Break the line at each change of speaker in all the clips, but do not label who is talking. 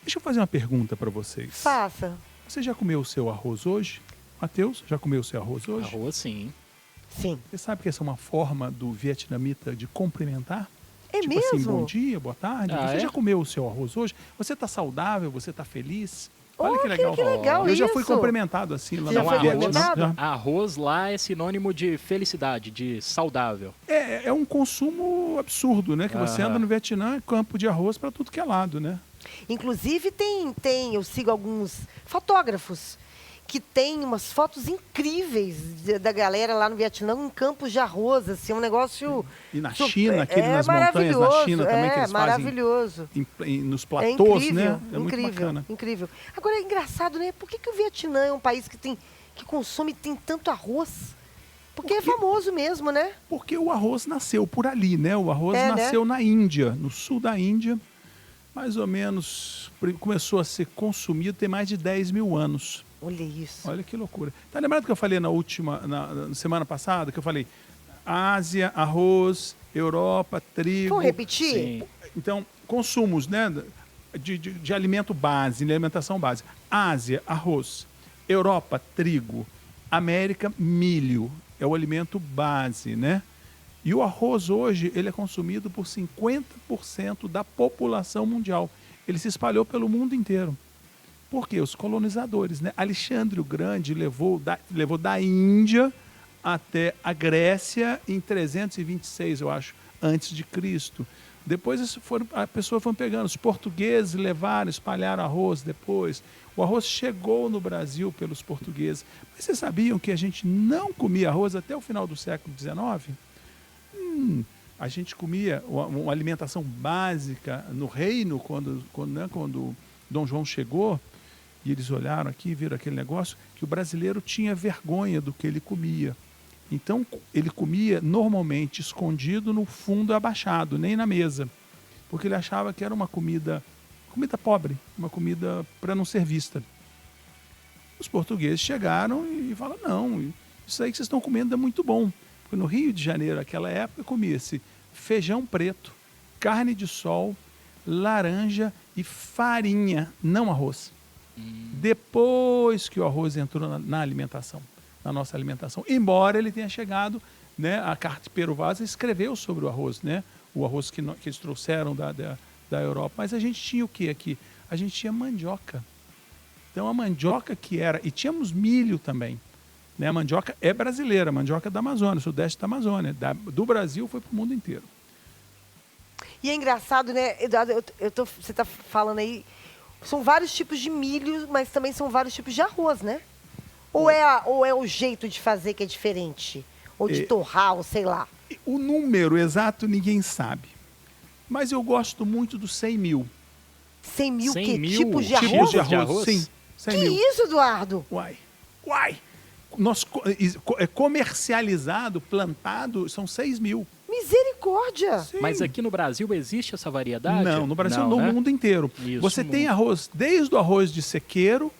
Deixa eu fazer uma pergunta para vocês.
Faça.
Você já comeu o seu arroz hoje? Matheus, já comeu o seu arroz hoje?
Arroz, sim.
Sim.
Você sabe que essa é uma forma do vietnamita de cumprimentar?
É
tipo
mesmo?
assim, bom dia, boa tarde.
Ah,
Você
é?
já comeu o seu arroz hoje? Você está saudável? Você está feliz? Olha que
Que
legal.
legal
Eu já fui
isso.
cumprimentado assim lá
Você já
no
foi
Vietnã.
cumprimentado?
Já.
Arroz lá é sinônimo de felicidade, de saudável.
É um consumo absurdo, né? Que você
Aham.
anda no Vietnã, é campo de arroz para tudo que é lado, né?
Inclusive, eu sigo alguns fotógrafos que têm umas fotos incríveis da galera lá no Vietnã em campos de arroz, assim, um negócio...
E na China, aquele nas montanhas
maravilhoso,
na China também, que eles
maravilhoso.
fazem nos
É
platôs,
incrível,
né? É muito
incrível,
bacana.
incrível. Agora, é engraçado, né? Por que o Vietnã é um país que consome tem tanto arroz? Porque é famoso mesmo, né?
Porque o arroz nasceu por ali, né? O arroz
É, né?
nasceu na Índia, no sul da Índia. Mais ou menos, começou a ser consumido tem mais de 10 mil anos.
Olha isso.
Olha que loucura. Tá lembrado que eu falei na semana passada, que eu falei Ásia, arroz, Europa, trigo.
Vamos repetir?
Sim.
Então, consumos, né? De alimento base, de alimentação base. Ásia, arroz. Europa, trigo. América, milho. É o alimento base, né? E o arroz hoje, ele é consumido por 50% da população mundial. Ele se espalhou pelo mundo inteiro. Por quê? Os colonizadores, né? Alexandre o Grande levou da Índia até a Grécia em 326, eu acho, antes de Cristo. Depois a pessoa foi pegando. Os portugueses levaram, espalharam arroz depois. O arroz chegou no Brasil pelos portugueses. Mas vocês sabiam que a gente não comia arroz até o final do século XIX? A gente comia uma alimentação básica no reino, quando Dom João chegou, e eles olharam aqui, viram aquele negócio, que o brasileiro tinha vergonha do que ele comia. Então, ele comia normalmente escondido no fundo abaixado, nem na mesa, porque ele achava que era uma comida pobre, uma comida para não ser vista. Os portugueses chegaram e falaram, não, isso aí que vocês estão comendo é muito bom. Porque no Rio de Janeiro, naquela época, comia-se feijão preto, carne de sol, laranja e farinha, não arroz. Depois que o arroz entrou na alimentação, na nossa alimentação. Embora ele tenha chegado, né, a Carta Pero Vaz escreveu sobre o arroz, né? O arroz que eles trouxeram da Europa. Mas a gente tinha o que aqui? A gente tinha mandioca. Então a mandioca que era... E tínhamos milho também. Né? A mandioca é brasileira, a mandioca é da Amazônia, sudeste da Amazônia. Do Brasil foi para o mundo inteiro.
E é engraçado, né, Eduardo, você está falando aí, são vários tipos de milho, mas também são vários tipos de arroz, né? Ou é o jeito de fazer que é diferente? Ou de torrar, ou sei lá.
O número exato ninguém sabe. Mas eu gosto muito dos 100 mil.
100 mil
100
que?
mil
Tipos de
Tipos
arroz?
de
De
arroz,
arroz?
sim. 100
Que
mil.
isso, Eduardo?
Uai. É comercializado, plantado, são 6 mil.
Misericórdia!
Sim.
Mas aqui no Brasil existe essa variedade?
Não, no Brasil,
Não,
no
né?
mundo inteiro.
Isso,
Você
no
tem
mundo.
arroz, desde o arroz de sequeiro,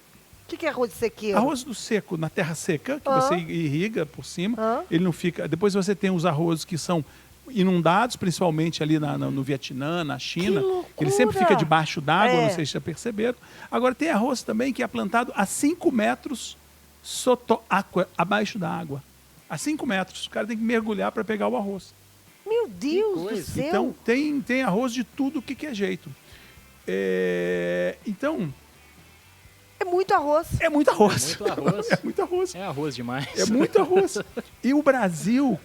O que é arroz de sequeiro?
arroz do seco, na terra seca, que você irriga por cima, ele não fica... Depois você tem os arrozes que são inundados, principalmente ali no Vietnã, na China.
Que loucura!
Ele sempre fica debaixo d'água,
É.
não sei se já perceberam. Agora tem arroz também que é plantado a 5 metros abaixo da água. A 5 metros. O cara tem que mergulhar para pegar o arroz.
Meu Deus do
coisa.
céu!
Então, tem arroz de tudo que é jeito. Então,
É muito arroz.
é muito arroz.
É muito arroz.
É muito arroz.
É arroz demais.
É muito arroz. E o Brasil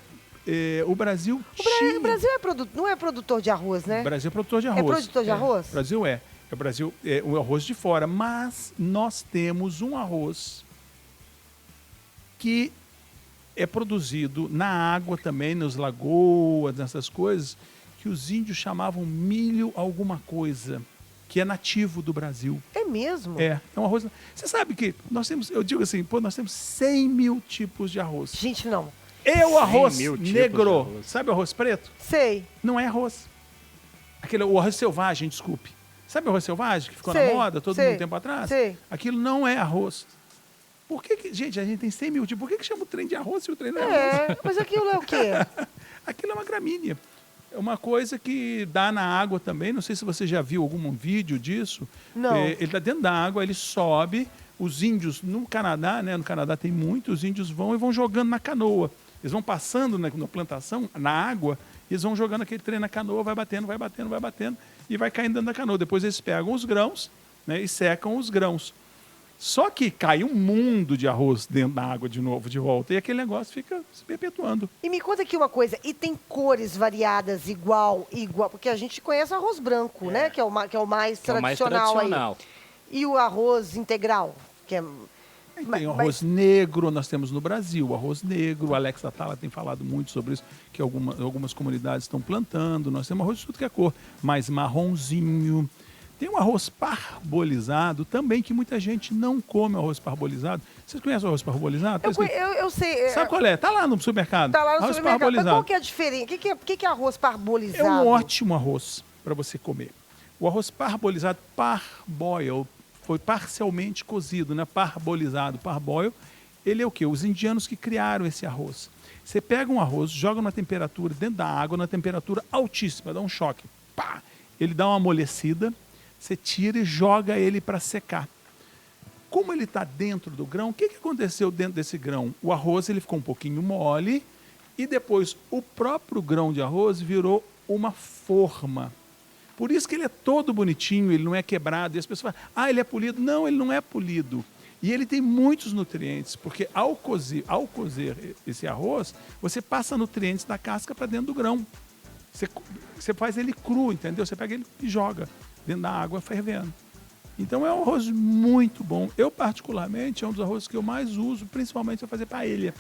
tinha...
O Brasil não é produtor de arroz, né?
O Brasil é produtor de arroz.
produtor de arroz?
O Brasil é. O Brasil é o arroz de fora. Mas nós temos um arroz que é produzido na água também, nas lagoas, nessas coisas, que os índios chamavam milho alguma coisa, que é nativo do Brasil.
É mesmo?
É um arroz... Você sabe que nós temos, eu digo assim, nós temos 100 mil tipos de arroz.
Gente, não.
E o arroz
100 mil tipos
negro,
de arroz.
sabe o arroz preto?
Sei.
Não é arroz. O arroz selvagem, desculpe. Sabe o arroz selvagem que ficou
Sei,
na moda todo
sei,
um tempo atrás?
sei.
Aquilo não é arroz. Por que, gente, a gente tem 100 mil tipos, por que chama o trem de arroz se o trem não é arroz?
É, mas aquilo é o quê?
Aquilo é uma gramínea. É uma coisa que dá na água também. Não sei se você já viu algum vídeo disso.
Não.
Ele está dentro da água, ele sobe. Os índios, no Canadá, né? No Canadá tem muito, os índios vão e vão jogando na canoa. Eles vão passando na plantação, na água, e eles vão jogando aquele trem na canoa, vai batendo, vai batendo, vai batendo, e vai caindo dentro da canoa. Depois eles pegam os grãos, né? E secam os grãos. Só que cai um mundo de arroz dentro da água de novo, de volta, e aquele negócio fica se perpetuando.
E me conta aqui uma coisa, e tem cores variadas igual, porque a gente conhece o arroz branco, né? Que é o mais
Que é o mais
tradicional aí.
tradicional.
E o arroz integral, que é...
Aí tem o arroz negro, nós temos no Brasil o arroz negro, o Alex Atala tem falado muito sobre isso, que algumas comunidades estão plantando, nós temos arroz de tudo que é cor, mais marronzinho. Tem um arroz parbolizado também, que muita gente não come arroz parbolizado. Vocês conhecem o arroz parbolizado?
Eu sei.
Sabe qual é? Tá lá no supermercado.
Tá lá no
arroz
supermercado. Mas
parbolizado.
qual que é a diferença? O que é arroz parbolizado?
É um ótimo arroz para você comer. O arroz parbolizado, parboil, foi parcialmente cozido, né? Parbolizado, parboil. Ele é o quê? Os indianos que criaram esse arroz. Você pega um arroz, joga na temperatura, dentro da água, na temperatura altíssima, dá um choque. Pá! Ele dá uma amolecida, você tira e joga ele para secar. Como ele está dentro do grão, o que aconteceu dentro desse grão? O arroz ele ficou um pouquinho mole e depois o próprio grão de arroz virou uma forma. Por isso que ele é todo bonitinho, ele não é quebrado. E as pessoas falam, ele é polido. Não, ele não é polido. E ele tem muitos nutrientes, porque ao cozer esse arroz, você passa nutrientes da casca para dentro do grão. Você faz ele cru, entendeu? Você pega ele e joga dentro da água fervendo. Então é um arroz muito bom. Eu, particularmente, é um dos arrozes que eu mais uso, principalmente para fazer paella.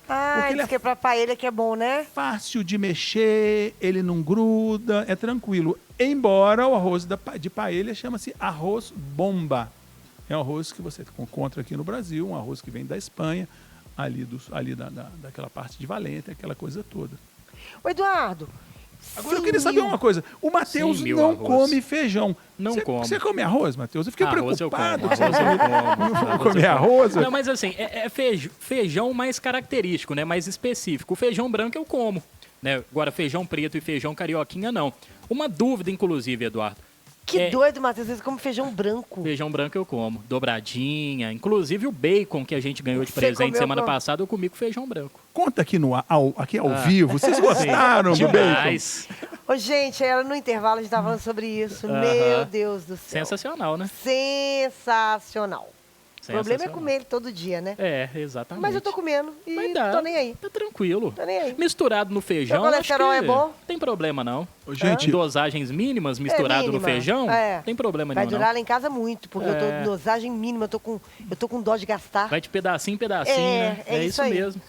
Porque
diz que é pra paella que é bom, né?
Fácil de mexer, ele não gruda, é tranquilo. Embora o arroz de paella chama-se arroz bomba. É um arroz que você encontra aqui no Brasil, um arroz que vem da Espanha, daquela parte de Valente, aquela coisa toda.
Ô, Eduardo...
Agora eu queria saber uma coisa. O Matheus não come feijão.
Não come.
Você come arroz, Matheus? Eu fiquei preocupado.
Arroz eu como.
Não comer arroz?
Não, mas assim, é feijão mais característico, né? Mais específico. O feijão branco eu como, né? Agora, feijão preto e feijão carioquinha, não. Uma dúvida, inclusive, Eduardo.
Que doido, Matheus, você come feijão branco.
Feijão branco eu como, dobradinha. Inclusive o bacon que a gente ganhou de
Você
presente
comeu
semana
com-
passada, eu comi com feijão branco.
Conta aqui, aqui ao vivo. Vocês gostaram do bacon?
Demais.
Ô, gente, era no intervalo, a gente tava falando sobre isso.
Aham.
Meu Deus do céu.
Sensacional, né?
Sensacional. O problema é
Sensacional.
comer ele todo dia, né?
É, exatamente.
Mas eu tô comendo e
Mas dá.
tô nem aí.
Tá tranquilo.
Tô nem aí.
Misturado no feijão,
Seu colesterol
acho que
é bom?
tem problema não.
Ô, gente,
Em dosagens mínimas misturado no
mínima.
feijão,
É.
tem problema
Vai
nenhum
durar
não.
lá em casa muito, porque eu tô
É.
em dosagem mínima, eu tô com dó de gastar.
Vai de pedacinho em pedacinho,
É,
né?
é isso aí.
mesmo.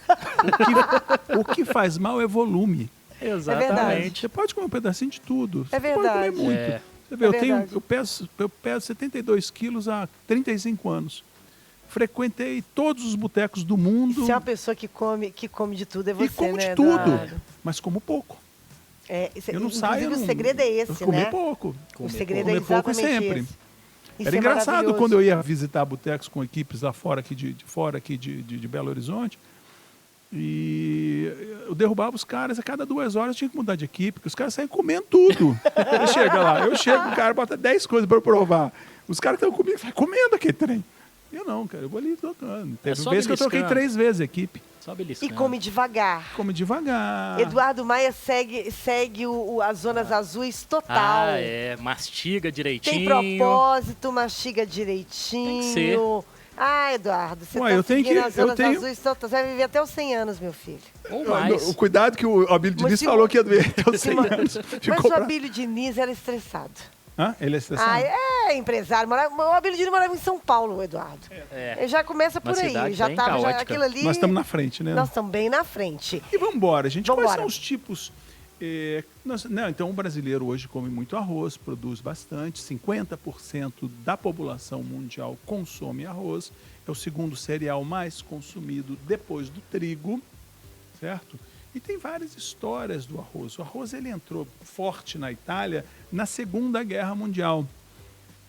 o que faz mal é volume.
Exatamente.
Você pode comer um pedacinho de tudo.
É
Você pode comer
verdade.
muito.
É.
Você vê,
É
eu
verdade.
peso 72 quilos há 35 anos. Frequentei todos os botecos do mundo
Se é uma pessoa que come de tudo, é você,
e como
né,
de tudo,
Eduardo?
mas como pouco.
Eu
não saio.
O segredo é esse,
comer
né?
pouco.
O segredo é
Comer pouco
exatamente
sempre.
esse. Isso
Era
é
engraçado
maravilhoso.
quando eu ia visitar botecos com equipes lá fora, de Belo Horizonte. E eu derrubava os caras, a cada 2 horas eu tinha que mudar de equipe, porque os caras saem comendo tudo. Eu chego, o cara bota 10 coisas para eu provar. Os caras estão comigo, vai comendo aquele trem. Eu não, cara, eu vou ali tocando. Teve
só
vez que eu troquei
beliscando.
3 vezes a equipe.
Só
E
beliscando.
come devagar.
Come devagar.
Eduardo Maia segue as zonas azuis total.
Mastiga
Tem
direitinho.
propósito, mastiga direitinho.
Tem que ser.
Eduardo, você
Ué,
tá
eu tenho
seguindo
que-
as zonas
eu tenho-
azuis total. Você vai viver até os 100 anos, meu filho.
Ou mais.
O cuidado que o Abílio
Mas
Diniz
se
falou
o-
que ia doer até os
se
100
uma-
anos.
Mas
Ficou
o
pra...
Abílio Diniz era estressado.
Hã? Ele é estressado?
É empresário. O Abílio Diniz morava em São Paulo, Eduardo.
É.
Já começa por
Uma
aí.
cidade
Já
bem
tava
caótica.
aquilo ali.
Nós estamos na frente, né?
Nós estamos bem na frente.
E vamos embora, gente. Quais
Vambora.
são os tipos? Então, o brasileiro hoje come muito arroz, produz bastante. 50% da população mundial consome arroz. É o segundo cereal mais consumido depois do trigo, certo? E tem várias histórias do arroz. O arroz ele entrou forte na Itália na Segunda Guerra Mundial,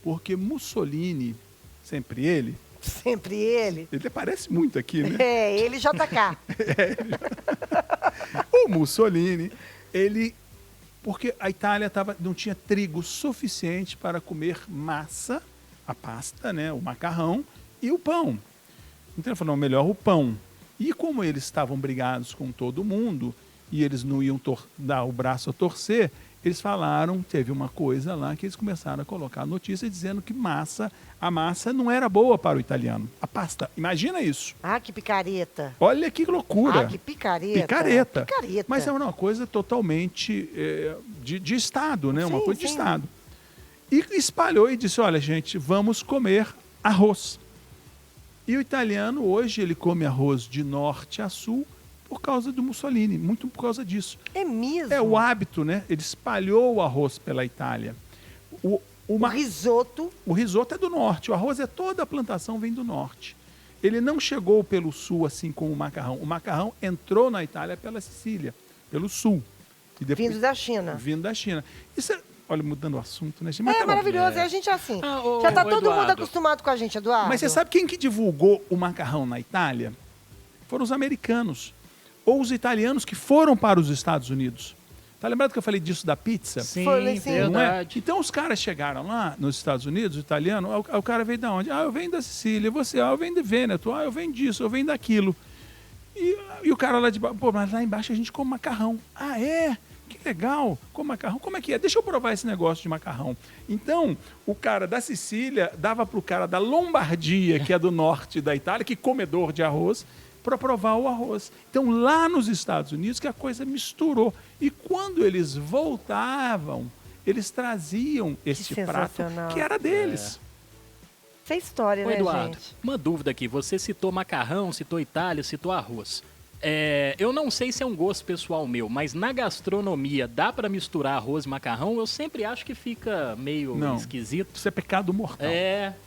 porque Mussolini, sempre ele
Sempre ele.
até parece muito aqui, né?
Ele JK.
O Mussolini, ele Porque a Itália não tinha trigo suficiente para comer massa, a pasta, né, o macarrão e o pão. Então ele falou, não, melhor o pão. E como eles estavam brigados com todo mundo e eles não iam dar o braço a torcer, eles falaram, teve uma coisa lá que eles começaram a colocar notícia dizendo que a massa não era boa para o italiano. A pasta, imagina isso.
Ah, que picareta.
Olha que loucura.
Ah, que picareta.
Picareta.
Picareta.
Mas é uma coisa totalmente de Estado, né? Uma
Sim,
coisa de
sim.
Estado. E espalhou e disse, olha, gente, vamos comer arroz. E o italiano, hoje, ele come arroz de norte a sul por causa do Mussolini, muito por causa disso.
É mesmo?
É o hábito, né? Ele espalhou o arroz pela Itália.
O risoto.
O risoto é do norte, o arroz toda a plantação vem do norte. Ele não chegou pelo sul assim como o macarrão. O macarrão entrou na Itália pela Sicília, pelo sul. E depois,
Vindo da China.
Vindo da China. Isso olha, mudando o assunto, né? Mas
É
tá bom.
maravilhoso, a gente é assim.
Ah,
Já tá
ô,
todo mundo
Eduardo.
acostumado com a gente, Eduardo.
Mas você sabe quem que divulgou o macarrão na Itália? Foram os americanos. Ou os italianos que foram para os Estados Unidos. Tá lembrado que eu falei disso da pizza?
Sim,
Foi, sim.
Não é?
verdade.
Então os caras chegaram lá nos Estados Unidos, o italiano, o cara veio da onde? Ah, eu venho da Sicília, você, eu venho de Vêneto, eu venho disso, eu venho daquilo. E o cara lá de baixo, pô, mas lá embaixo a gente come macarrão. Ah, é? Que legal, come macarrão. Como é que é? Deixa eu provar esse negócio de macarrão. Então, o cara da Sicília dava pro cara da Lombardia, que é do norte da Itália, que comedor de arroz, para provar o arroz. Então, lá nos Estados Unidos, que a coisa misturou. E quando eles voltavam, eles traziam este prato
sensacional.
que era deles.
Isso é história,
Ô,
né,
Eduardo,
gente?
uma dúvida aqui. Você citou macarrão, citou Itália, citou arroz. Eu não sei se é um gosto pessoal meu, mas na gastronomia dá pra misturar arroz e macarrão? Eu sempre acho que fica meio
Não.
esquisito.
Isso é pecado mortal.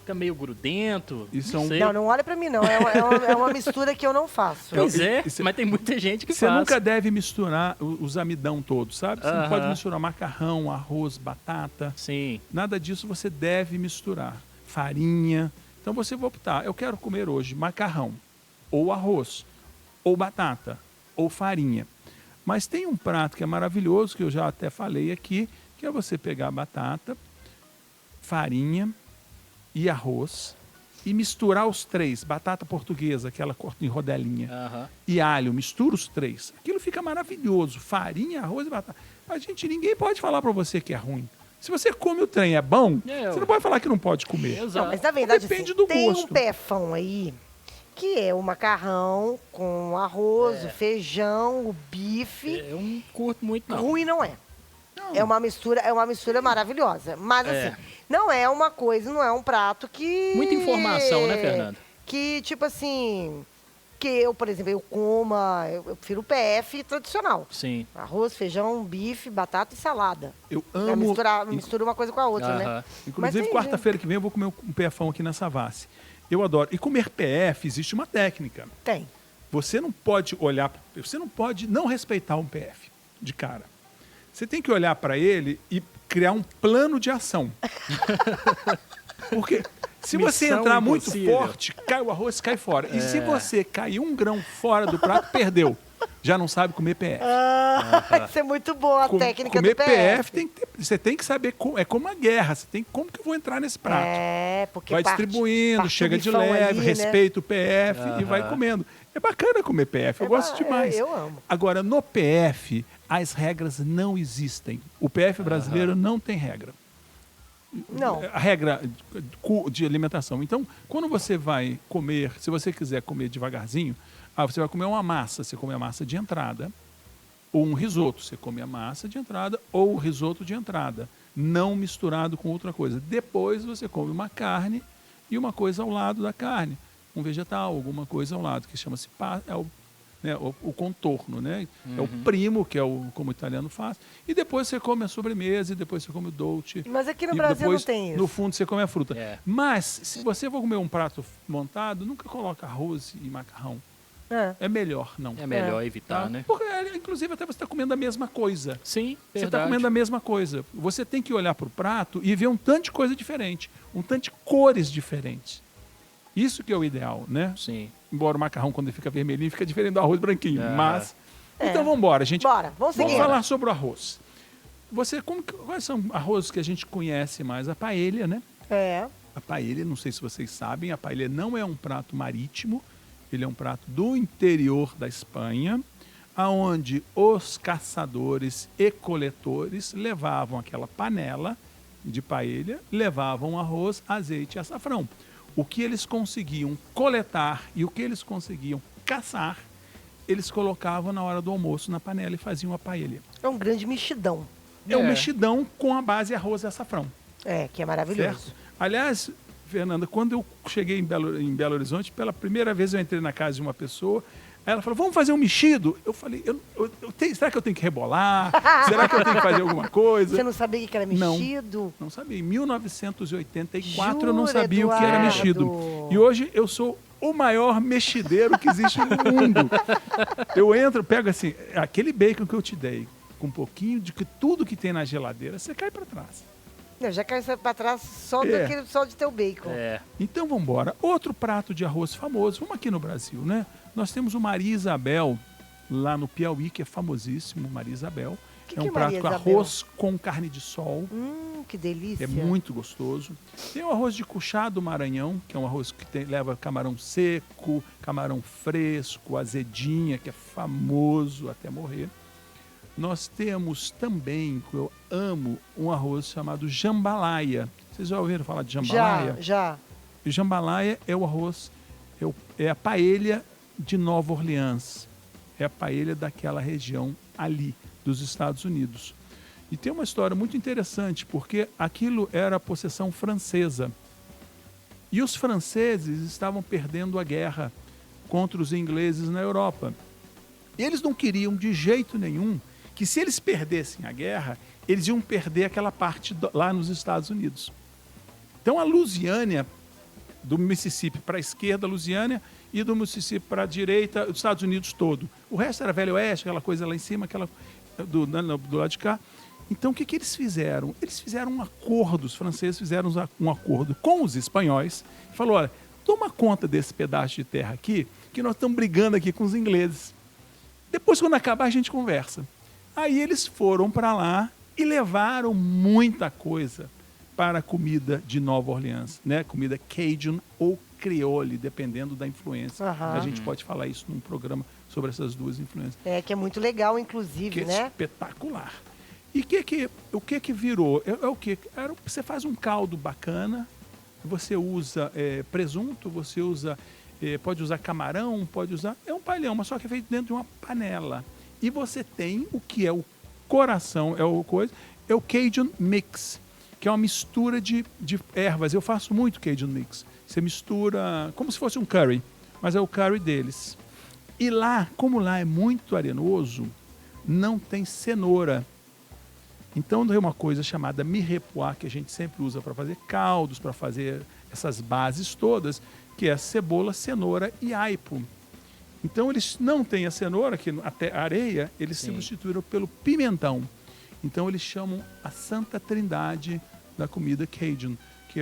Fica meio grudento.
Isso
não
é um-
sei.
Não olha pra mim, não. É uma mistura que eu não faço.
Pois é,
Isso-
mas tem muita gente que
Você
faz.
nunca deve misturar os amidão todos, sabe? Você não
Aham.
pode misturar macarrão, arroz, batata.
Sim.
Nada disso você deve misturar. Farinha. Então você vai optar. Eu quero comer hoje macarrão, ou arroz, ou batata, ou farinha. Mas tem um prato que é maravilhoso, que eu já até falei aqui, que é você pegar batata, farinha e arroz e misturar os três. Batata portuguesa, aquela corta em rodelinha,
Aham.
e alho, mistura os três. Aquilo fica maravilhoso. Farinha, arroz e batata. Ninguém pode falar para você que é ruim. Se você come o trem é bom, você não pode falar que não pode comer.
Exato.
Mas na verdade,
Depende
assim,
do
tem um
gosto.
pefão aí, que é o macarrão com arroz, o feijão, o bife.
Eu não curto muito, não.
Ruim não é.
Não.
É uma mistura maravilhosa. Mas assim, não é uma coisa, não é um prato que.
Muita informação, né, Fernanda?
Que, tipo assim, que eu, por exemplo, eu prefiro o PF tradicional.
Sim.
Arroz, feijão, bife, batata e salada.
Eu
Pra
amo.
mistura uma coisa com a outra, né?
Aham.
Inclusive,
Mas tem
quarta-feira que vem eu vou comer um PFão aqui na Savassi. Eu adoro. E comer PF, existe uma técnica.
Tem.
Você não pode olhar, você não pode não respeitar um PF de cara. Você tem que olhar para ele e criar um plano de ação. Porque se você
Missão
entrar muito
impossível.
forte, cai o arroz, cai fora. E se você cair um grão fora do prato, perdeu. Já não sabe comer PF.
Isso é muito boa a técnica
comer
do PF.
você tem que saber, é como uma guerra, você tem como que eu vou entrar nesse prato.
É, porque
Vai distribuindo,
parte
chega
o
de
bifão
leve,
ali, né?
respeita o PF e vai comendo. É bacana comer PF, eu gosto demais.
Eu amo.
Agora, no PF, as regras não existem. O PF brasileiro não tem regra.
Não.
A regra de alimentação. Então, quando você vai comer, se você quiser comer devagarzinho, você vai comer uma massa, você come a massa de entrada, ou um risoto, você come a massa de entrada, ou o risoto de entrada, não misturado com outra coisa. Depois você come uma carne e uma coisa ao lado da carne, um vegetal, alguma coisa ao lado, que chama-se o contorno, né? É o primo, que é como o italiano faz. E depois você come a sobremesa, e depois você come o dolce.
Mas aqui no
E
Brasil
depois,
não tem isso.
No fundo, você come a fruta.
É.
Mas, se você for comer um prato montado, nunca coloca arroz e macarrão. É melhor, não.
É melhor
Tá?
evitar, né?
Porque, inclusive, até você está comendo a mesma coisa.
Sim,
Você está
verdade.
comendo a mesma coisa. Você tem que olhar para o prato e ver um tanto de coisa diferente, um tanto de cores diferentes. Isso que é o ideal, né?
Sim.
Embora o macarrão, quando ele fica vermelhinho, fica diferente do arroz branquinho.
É.
Mas, então vamos embora, gente.
Bora, vamos seguir.
Vamos falar sobre o arroz. Quais são arrozes que a gente conhece mais? A paella, né?
É.
A paella, não sei se vocês sabem, a paella não é um prato marítimo, ele é um prato do interior da Espanha, aonde os caçadores e coletores levavam aquela panela de paella, levavam arroz, azeite e açafrão. O que eles conseguiam coletar e o que eles conseguiam caçar, eles colocavam na hora do almoço na panela e faziam a paella.
É um grande mexidão.
É um mexidão com a base arroz e açafrão.
É, que é maravilhoso.
Certo? Aliás, Fernanda, quando eu cheguei em Belo Horizonte, pela primeira vez eu entrei na casa de uma pessoa, ela falou, vamos fazer um mexido? Eu falei, será que eu tenho que rebolar? Será que eu tenho que fazer alguma coisa?
Você não sabia que era mexido?
Não sabia. Em 1984 eu não
Jura,
sabia o que era
Eduardo?
mexido. E hoje eu sou o maior mexideiro que existe no mundo. Eu entro, pego assim, aquele bacon que eu te dei, com um pouquinho de tudo que tem na geladeira, você cai para trás.
Eu já caiu para trás só, só de ter o bacon.
É.
Então vamos embora. Outro prato de arroz famoso, vamos aqui no Brasil, né? Nós temos o Maria Isabel, lá no Piauí, que é famosíssimo, Maria Isabel.
Que
é um
é
prato
Maria
com
Isabel?
arroz com carne de sol.
Que delícia.
É muito gostoso. Tem o arroz de cuchá do Maranhão, que é um arroz que leva camarão seco, camarão fresco, azedinha, que é famoso até morrer. Nós temos também, que eu amo, um arroz chamado jambalaya. Vocês já ouviram falar de jambalaya?
Já.
E jambalaya é o arroz, é a paella de Nova Orleans. É a paella daquela região ali, dos Estados Unidos. E tem uma história muito interessante, porque aquilo era a possessão francesa. E os franceses estavam perdendo a guerra contra os ingleses na Europa. E eles não queriam de jeito nenhum que, se eles perdessem a guerra, eles iam perder aquela parte lá nos Estados Unidos. Então a Louisiana, do Mississippi para a esquerda, a Louisiana, e do Mississippi para a direita, os Estados Unidos todo. O resto era Velho Oeste, aquela coisa lá em cima, aquela do lado de cá. Então o que eles fizeram? Eles fizeram um acordo, os franceses fizeram um acordo com os espanhóis, e falou, olha, toma conta desse pedaço de terra aqui, que nós estamos brigando aqui com os ingleses. Depois, quando acabar, a gente conversa. Aí eles foram para lá e levaram muita coisa para a comida de Nova Orleans, né? Comida Cajun ou Creole, dependendo da influência.
Aham.
A gente pode falar isso num programa sobre essas duas influências.
É, que é muito legal, inclusive,
Que é
né?
espetacular. E o que virou? É o que? Você faz um caldo bacana, você usa presunto, você usa, pode usar camarão, pode usar... É um palhão, mas só que é feito dentro de uma panela. E você tem o que é o coração, é o Cajun Mix, que é uma mistura de ervas. Eu faço muito Cajun Mix. Você mistura como se fosse um curry, mas é o curry deles. E lá, como lá é muito arenoso, não tem cenoura. Então tem uma coisa chamada mirepoix, que a gente sempre usa para fazer caldos, para fazer essas bases todas, que é cebola, cenoura e aipo. Então eles não têm a cenoura, que até areia, eles substituíram pelo pimentão. Então eles chamam a Santa Trindade da comida Cajun, que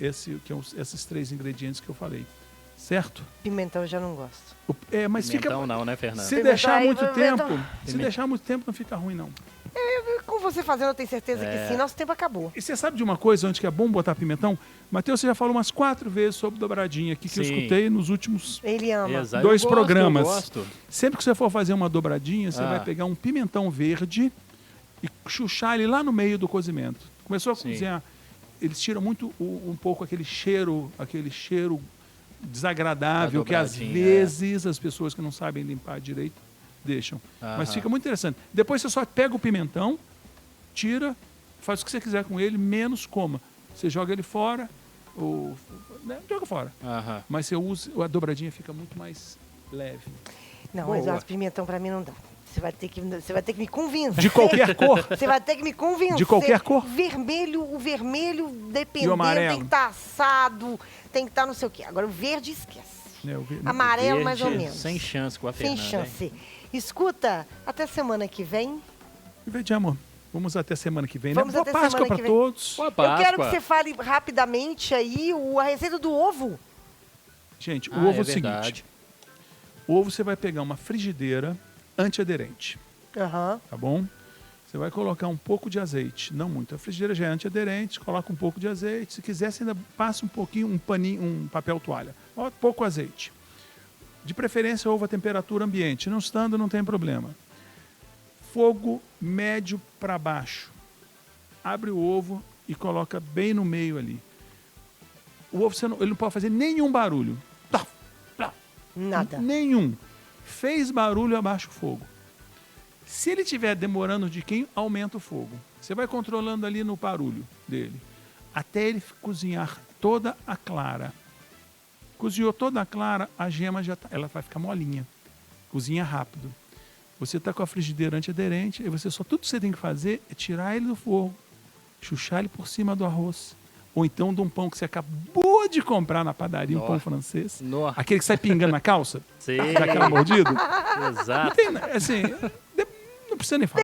esses três ingredientes que eu falei. Certo?
Pimentão eu já não gosto.
Mas
Pimentão
fica...
não, né, Fernanda?
Se deixar muito
Pimentão.
tempo, se deixar muito tempo não fica ruim, não.
Com você fazendo, eu tenho certeza que sim. Nosso tempo acabou.
E você sabe de uma coisa onde que é bom botar pimentão? Matheus, você já falou umas 4 vezes sobre dobradinha aqui, que eu
Sim.
escutei nos últimos
Ele ama.
Exato.
2
Eu gosto,
programas.
eu gosto.
Sempre que você for fazer uma dobradinha, você vai pegar um pimentão verde e chuchar ele lá no meio do cozimento. Começou a cozinhar, eles tiram muito um pouco aquele cheiro desagradável que às vezes as pessoas que não sabem limpar direito deixam. Mas fica muito interessante. Depois você só pega o pimentão, tira, faz o que você quiser com ele, menos coma. Você joga ele fora, ou joga fora. Mas você usa, a dobradinha fica muito mais leve.
Não,
Boa.
mas as pimentão pra mim não dá. Você vai ter que me convencer.
De qualquer cor.
Você vai ter que me convencer.
De qualquer cor?
O vermelho,
E o
dependendo,
amarelo?
tem que estar assado, tem que estar não sei o quê. Agora, o verde, esquece. Amarelo,
Verde,
mais ou menos.
Sem chance com a
Sem
Fernanda.
chance.
Hein?
Escuta, até semana que vem.
Vediamo. Vamos até semana que vem,
Vamos
né?
até
Boa Páscoa
semana
para
que vem.
todos.
Boa
Eu quero que
Páscoa.
você fale rapidamente aí a receita do ovo.
Gente, o ovo é o
verdade.
seguinte. O ovo você vai pegar uma frigideira antiaderente,
Aham.
tá bom? Você vai colocar um pouco de azeite, não muito. A frigideira já é antiaderente, coloca um pouco de azeite. Se quiser, você ainda passa um pouquinho, um paninho, um papel toalha. Ó, pouco azeite. De preferência, ovo a temperatura ambiente. Não estando, não tem problema. Fogo médio para baixo. Abre o ovo e coloca bem no meio ali. O ovo ele não pode fazer nenhum barulho.
Nada.
Nenhum. Fez barulho, abaixa o fogo. Se ele estiver demorando de quem, aumenta o fogo. Você vai controlando ali no barulho dele. Até ele cozinhar toda a clara. Cozinhou toda a clara, a gema ela vai ficar molinha. Cozinha rápido. Você está com a frigideira antiaderente, e tudo que você tem que fazer é tirar ele do fogo, chuchar ele por cima do arroz. Ou então de um pão que você acabou de comprar na padaria, um pão francês. Aquele que sai pingando na calça.
Sim.
Dá aquela mordida.
Exato.
Não tem, assim, não precisa nem falar.